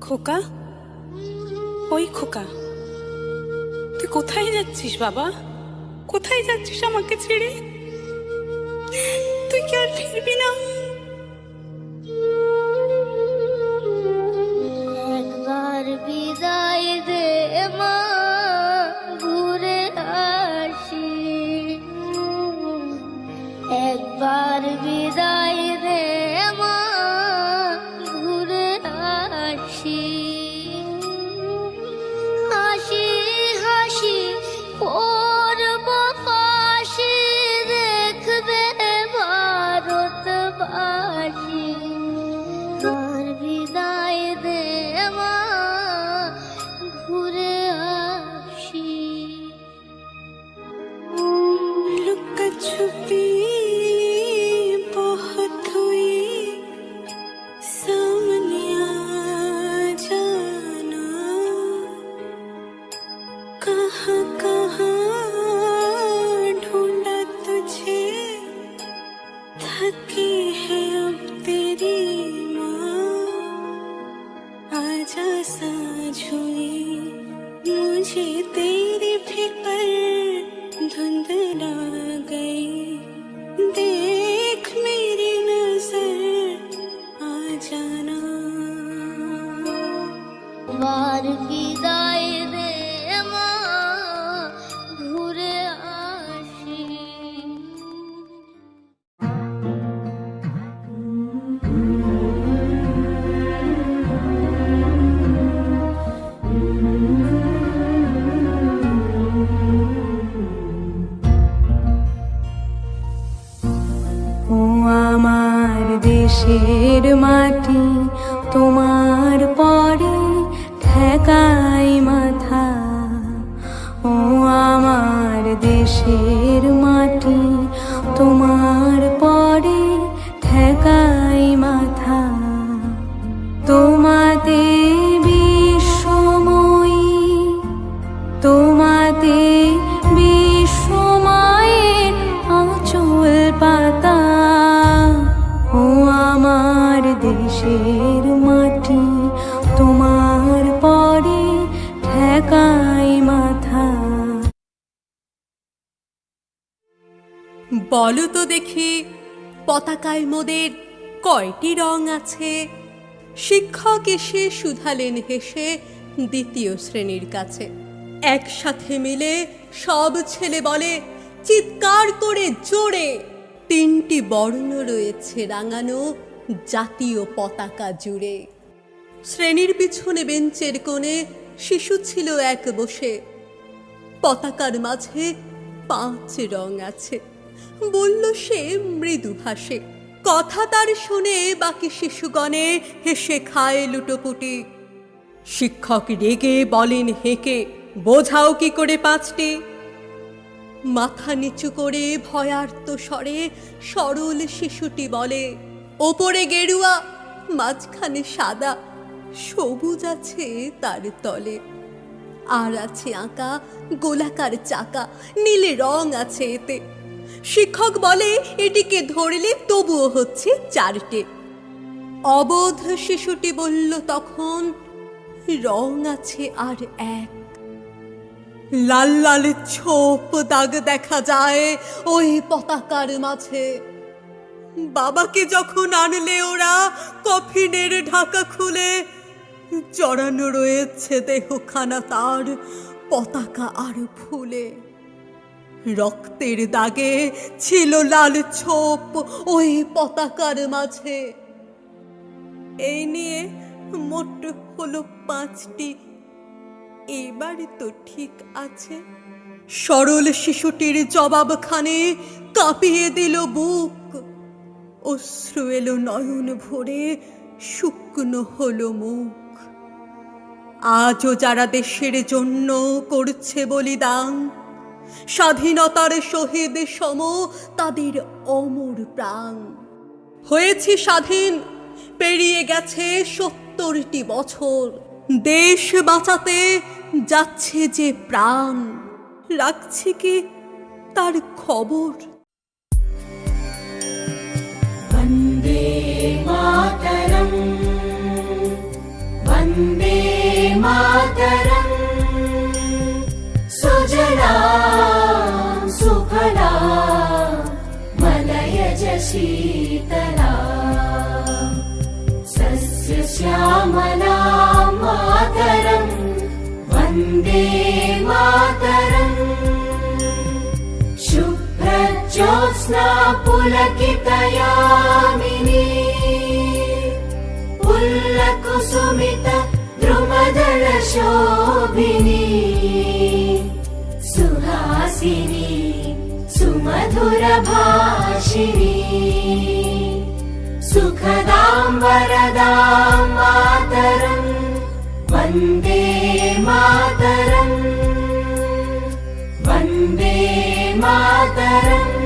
খোকা, ওই খোকা, তুই কোথায় যাচ্ছিস বাবা? কোথায় যাচ্ছিস আমাকে ছেড়ে? তুই কি আর ফিরবি না? একবার বিদায় দে মা, ঘুরে আসি। একবার বিদায় দে মা, ঘুরে আসি। হাসি হাসি করব ফাঁসি, দেখবে ভারতবাসী। আর বিদায় দে মা, ঘুরে আসি। लुका छुपी बहुत हुई, सामने आ जाना। कहाँ कहाँ ढूंढा तुझे, थकी है अब तेरी माँ। आजा साँझ हुई, मुझे तेरी फिक्र धुंधला गई। देख मेरी नजर आ जाना। বার বিদায় দে মা, ঘুরে আসি। ও আমার দেশের মাটি, তোমার পরে ঠেকাই মাথা। ও আমার দেশের মাটি, তোমার পরে ঠেকাই মাথা। তোমাতে বিশ্বময়ী, তোমাতে বিশ্বমায়ের আঁচল পাতা। ও আমার দেশের মাটি, তোমার পরে ঠেকাই মাথা। বলো তো দেখি, পতাকায় মোদের কয়টি রং আছে? শিক্ষক এসে শুধালেন হেসে দ্বিতীয় শ্রেণীর কাছে। একসাথে মিলে সব ছেলে বলে চিৎকার করে জোরে, তিনটি বর্ণ রয়েছে রাঙানো জাতীয় পতাকা জুড়ে। শ্রেণীর পিছনে বেঞ্চের কোণে শিশু ছিল এক বসে। পতাকার মাঝে 5 রং আছে, বলল সে মৃদু হাসে। কথা তার শুনে বাকি শিশুগণে হেসে খায় লুটোপুটি। শিক্ষক রেগে বলেন হেঁকে, বোঝাও কি করে 5টি? মাথা নিচু করে ভয়ার্ত স্বরে সরল শিশুটি বলে, ওপরে গেরুয়া, মাঝখানে সাদা, সবুজ আছে তার তলে। আর আছে আঁকা গোলাকার চাকা, নীলে রং আছে এতে। শিক্ষক বলে এটিকে ধরলে তবুও হচ্ছে 4টে। অবোধ শিশুটি বলল তখন, রং আছে আর এক। লাল লাল ছোপ দাগ দেখা যায় ওই পতাকার মাঝে। বাবাকে যখন আনলে ওরা কফিনের ঢাকা খুলে, জড়ানো রয়েছে দেহখানা তার পতাকা আর ফুলে। রক্তের দাগে ছিল লাল ছোপ ওই পতাকার মাঝে। এই নিয়ে মোট হলো 5টি, এবার তো ঠিক আছে। সরল শিশুটির জবাবখানে কাঁপিয়ে দিল বুক। অশ্রু এলো নয়ন ভরে, শুকনো হলো মুখ। আজও যারা দেশের জন্য করছে বলিদান, স্বাধীনতার শহীদ সম তাদের অমর প্রাণ। হয়েছি স্বাধীন, পেরিয়ে গেছে 70টি বছর। দেশ বাঁচাতে যাচ্ছে যে প্রাণ, রাখছি কি তার খবর? वन्दे मातरम् वन्दे मातरम् सुजलां सुफलां मलयज शीतलां सस्यश्यामलां मातरम् वन्दे मातरम् शुभ्रज्योत्स्ना पुलकितयामिनी पुल्लकुसुमित द्रुमदलशोभिनी सुहासिनी सुमधुरभाषिणी सुखदां वरदां मातरम् वन्दे मातरम् वन्दे मातरम्